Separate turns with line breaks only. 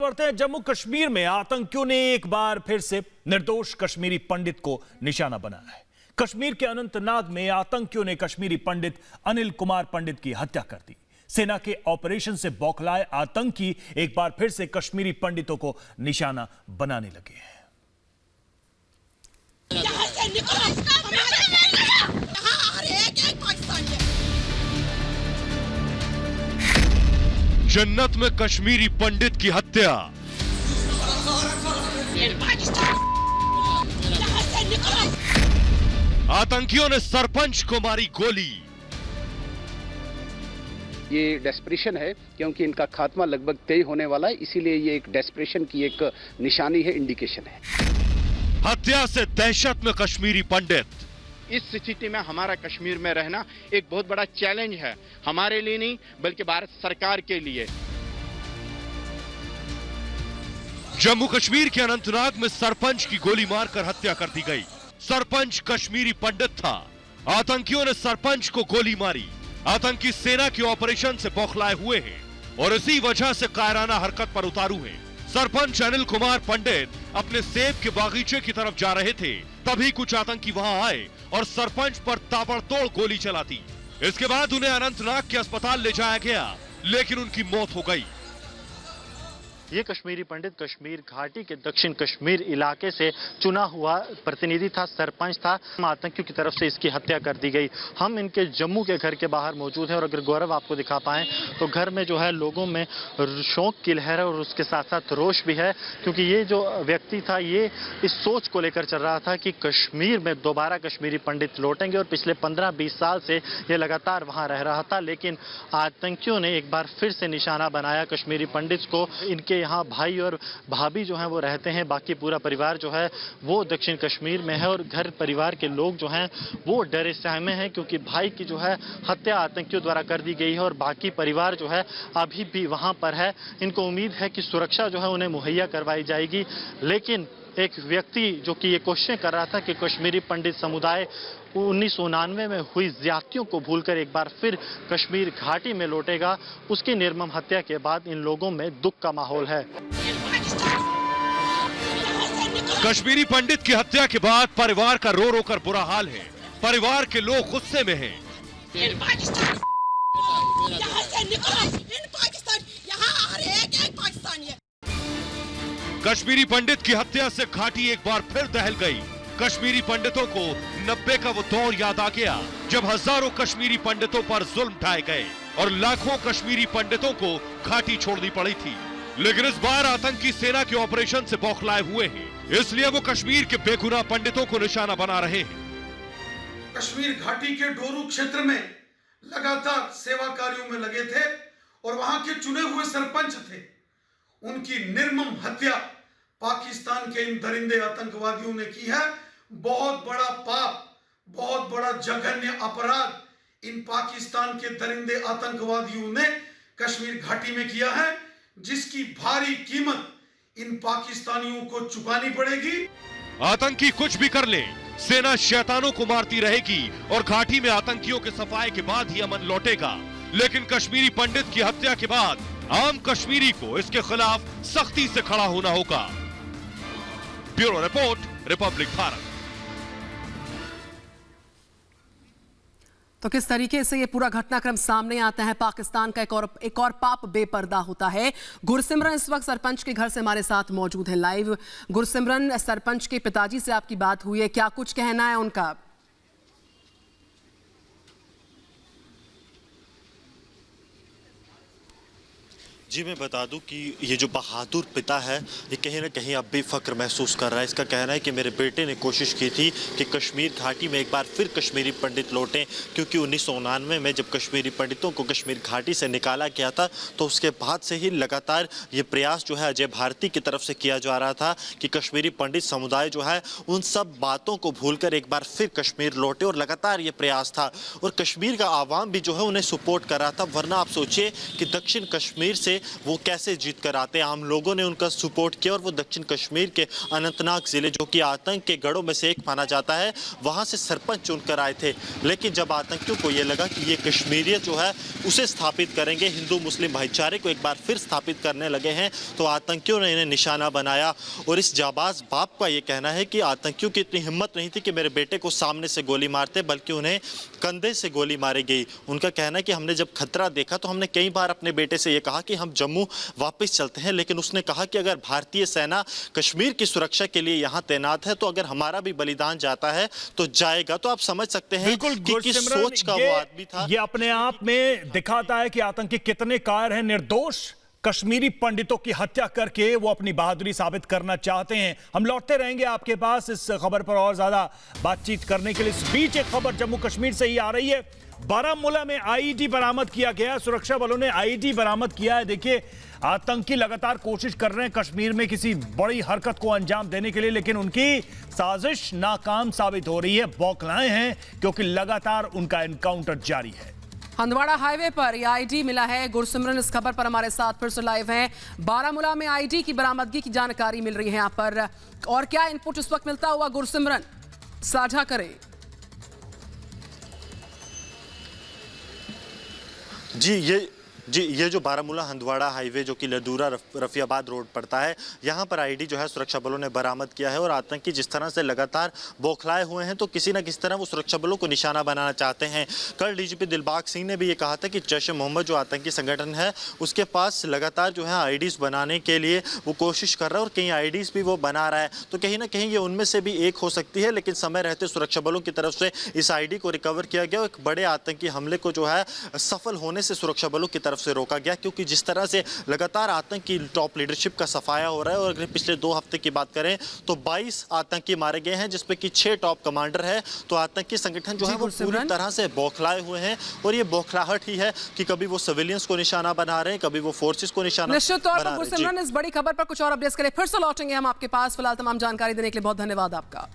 बढ़ते हैं। जम्मू कश्मीर में आतंकियों ने एक बार फिर से निर्दोष कश्मीरी पंडित को निशाना बनाया है। कश्मीर के अनंतनाग में आतंकियों ने कश्मीरी पंडित अनिल कुमार पंडित की हत्या कर दी। सेना के ऑपरेशन से बौखलाए आतंकी एक बार फिर से कश्मीरी पंडितों को निशाना बनाने लगे हैं।
जन्नत में कश्मीरी पंडित की हत्या। आतंकियों ने सरपंच को मारी गोली।
ये डेस्परेशन है क्योंकि इनका खात्मा लगभग तय होने वाला है, इसीलिए ये एक डेस्परेशन की एक निशानी है, इंडिकेशन है।
हत्या से दहशत में कश्मीरी पंडित।
इस स्थिति में हमारा कश्मीर में रहना एक बहुत बड़ा चैलेंज है, हमारे लिए नहीं बल्कि भारत सरकार के लिए।
जम्मू कश्मीर के अनंतनाग में सरपंच की गोली मारकर हत्या कर दी गई। सरपंच कश्मीरी पंडित था। आतंकियों ने सरपंच को गोली मारी। आतंकी सेना के ऑपरेशन से बौखलाए हुए हैं और इसी वजह से कायराना हरकत पर उतारू हैं। सरपंच अनिल कुमार पंडित अपने सेब के बागीचे की तरफ जा रहे थे, तभी कुछ आतंकी वहां आए और सरपंच पर ताबड़तोड़ गोली चला दी। इसके बाद उन्हें अनंतनाग के अस्पताल ले जाया गया, लेकिन उनकी मौत हो गई।
ये कश्मीरी पंडित कश्मीर घाटी के दक्षिण कश्मीर इलाके से चुना हुआ प्रतिनिधि था, सरपंच था। आतंकियों की तरफ से इसकी हत्या कर दी गई। हम इनके जम्मू के घर के बाहर मौजूद हैं और अगर गौरव आपको दिखा पाएं तो घर में जो है लोगों में शौक की लहर है और उसके साथ साथ रोष भी है, क्योंकि ये जो व्यक्ति था ये इस सोच को लेकर चल रहा था कि कश्मीर में दोबारा कश्मीरी पंडित लौटेंगे और पिछले 15-20 साल से ये लगातार वहां रह रहा था। लेकिन आतंकियों ने एक बार फिर से निशाना बनाया कश्मीरी पंडित को। इनके यहाँ भाई और भाभी जो हैं वो रहते हैं, बाकी पूरा परिवार जो है वो दक्षिण कश्मीर में है और घर परिवार के लोग जो हैं वो डरे सहमे हैं, क्योंकि भाई की जो है हत्या आतंकियों द्वारा कर दी गई है और बाकी परिवार जो है अभी भी वहां पर है। इनको उम्मीद है कि सुरक्षा जो है उन्हें मुहैया करवाई जाएगी। लेकिन एक व्यक्ति जो कि ये कोशिशें कर रहा था कि कश्मीरी पंडित समुदाय 1999 में हुई ज्यादतियों को भूलकर एक बार फिर कश्मीर घाटी में लौटेगा, उसकी निर्मम हत्या के बाद इन लोगों में दुख का माहौल है।
कश्मीरी पंडित की हत्या के बाद परिवार का रो रो कर बुरा हाल है। परिवार के लोग गुस्से में हैं। कश्मीरी पंडित की हत्या से घाटी एक बार फिर दहल गई। कश्मीरी पंडितों को 90 का वो दौर याद आ गया जब हजारों कश्मीरी पंडितों पर जुल्म ढाए गए और लाखों कश्मीरी पंडितों को घाटी छोड़नी पड़ी थी। लेकिन इस बार आतंकी सेना के ऑपरेशन से बौखलाए हुए हैं, इसलिए वो कश्मीर के बेगुनाह पंडितों को निशाना बना रहे हैं।
कश्मीर घाटी के डोरू क्षेत्र में लगातार सेवा कार्यों में लगे थे और वहां के चुने हुए सरपंच थे। उनकी निर्मम हत्या पाकिस्तान के इन दरिंदे आतंकवादियों ने की है। बहुत बड़ा पाप, बहुत बड़ा जघन्य अपराध इन पाकिस्तान के दरिंदे आतंकवादियों ने कश्मीर घाटी में किया है, जिसकी भारी कीमत इन पाकिस्तानियों को चुकानी पड़ेगी।
आतंकी कुछ भी कर ले, सेना शैतानों को मारती रहेगी और घाटी में आतंकियों के सफाए के बाद ही अमन लौटेगा। लेकिन कश्मीरी पंडित की हत्या के बाद आम कश्मीरी को इसके खिलाफ सख्ती से खड़ा होना होगा। Bureau report, Republic Bharat.
तो किस तरीके से ये पूरा घटनाक्रम सामने आता है, पाकिस्तान का एक और पाप बेपर्दा होता है। गुरसिमरन इस वक्त सरपंच के घर से हमारे साथ मौजूद है लाइव। गुरसिमरन, सरपंच के पिताजी से आपकी बात हुई है, क्या कुछ कहना है उनका?
जी मैं बता दूं कि ये जो बहादुर पिता है ये कहीं ना कहीं अब भी फ़ख्र महसूस कर रहा है। इसका कहना है कि मेरे बेटे ने कोशिश की थी कि कश्मीर घाटी में एक बार फिर कश्मीरी पंडित लौटें, क्योंकि 1999 में जब कश्मीरी पंडितों को कश्मीर घाटी से निकाला गया था तो उसके बाद से ही लगातार ये प्रयास जो है अजय भारती की तरफ से किया जा रहा था कि कश्मीरी पंडित समुदाय जो है उन सब बातों को भूलकर एक बार फिर कश्मीर लौटे, और लगातार ये प्रयास था और कश्मीर का आवाम भी जो है उन्हें सपोर्ट कर रहा था। वरना आप सोचिए कि दक्षिण कश्मीर से थे वो कैसे जीत कर आते हैं। आम लोगों ने उनका सपोर्ट किया और वो दक्षिण कश्मीर के अनंतनाग जिले, जो कि आतंक के गढ़ों में से एक माना जाता है, वहां से सरपंच चुनकर आए थे। लेकिन जब आतंकियों को ये लगा कि ये कश्मीरियत जो है उसे स्थापित करेंगे, हिंदू मुस्लिम भाईचारे को एक बार फिर स्थापित करने लगे हैं, तो आतंकियों ने इन्हें निशाना बनाया। और इस जाबाज बाप का ये कहना है कि आतंकियों की इतनी हिम्मत नहीं थी कि मेरे बेटे को सामने से गोली मारते, बल्कि उन्हें कंधे से गोली मारी गई। उनका कहना है कि हमने जब खतरा देखा तो हमने कई बार अपने बेटे से ये कहा कि हम जम्मू वापस चलते हैं, लेकिन उसने कहा कि अगर भारतीय सेना कश्मीर की सुरक्षा के लिए यहाँ तैनात है तो अगर हमारा भी बलिदान जाता है तो जाएगा। तो आप समझ सकते हैं कि किस सोच का वो आदमी था।
ये अपने आप में दिखाता है कि आतंकी कितने कायर हैं। निर्दोष कश्मीरी पंडितों की हत्या करके वो अपनी बहादुरी साबित करना चाहते हैं। हम लौटते रहेंगे आपके पास इस खबर पर और ज्यादा बातचीत करने के लिए। इस बीच एक खबर जम्मू कश्मीर से ही आ रही है। बारामूला में आईईडी बरामद किया गया। सुरक्षा बलों ने आईईडी बरामद किया है। देखिए, आतंकी लगातार कोशिश कर रहे हैं कश्मीर में किसी बड़ी हरकत को अंजाम देने के लिए, लेकिन उनकी साजिश नाकाम साबित हो रही है। बौखलाए हैं क्योंकि लगातार उनका एनकाउंटर जारी है।
हंदवाड़ा हाईवे पर ये आईडी मिला है। गुरसिमरन इस खबर पर हमारे साथ फिर से लाइव हैं। बारामूला में आईडी की बरामदगी की जानकारी मिल रही है यहाँ पर, और क्या इनपुट इस वक्त मिलता हुआ गुरसिमरन साझा करें।
जी ये जो बारामूला हंदवाड़ा हाईवे जो कि लदूरा रफियाबाद रोड पड़ता है, यहाँ पर आईडी जो है सुरक्षा बलों ने बरामद किया है। और आतंकी जिस तरह से लगातार बौखलाए हुए हैं तो किसी न किसी तरह वो सुरक्षा बलों को निशाना बनाना चाहते हैं। कल डीजीपी दिलबाग सिंह ने भी ये कहा था कि जैश ए मोहम्मद जो आतंकी संगठन है उसके पास लगातार जो है आईडीज बनाने के लिए वो कोशिश कर रहा है और कई आईडीज भी वो बना रहा है। तो कहीं ना कहीं ये उनमें से भी एक हो सकती है, लेकिन समय रहते सुरक्षा बलों की तरफ से इस आईडी को रिकवर किया गया। एक बड़े आतंकी हमले को जो है सफल होने से सुरक्षा बलों की तरफ से रोका गया, क्योंकि जिस तरह से लगातार आतंक की टॉप लीडरशिप का सफाया हो रहा है। और अगर पिछले 2 हफ्ते की बात करें तो 22 आतंकी मारे गए हैं, जिसमें कि 6 टॉप कमांडर है। तो आतंकी संगठन जो है वो पूरी तरह से बौखलाए हुए हैं। और ये बौखलाहट ही है कि कभी वो सिविलियंस को निशाना बना रहे हैं, कभी वो फोर्सेस को निशाना
निश्चित तौर पर
बना रहे हैं।
गुरसिमरन, इस बड़ी खबर पर कुछ और अपडेट्स के लिए फिर से लौटेंगे हम आपके पास। फिलहाल तमाम जानकारी देने के लिए बहुत धन्यवाद आपका।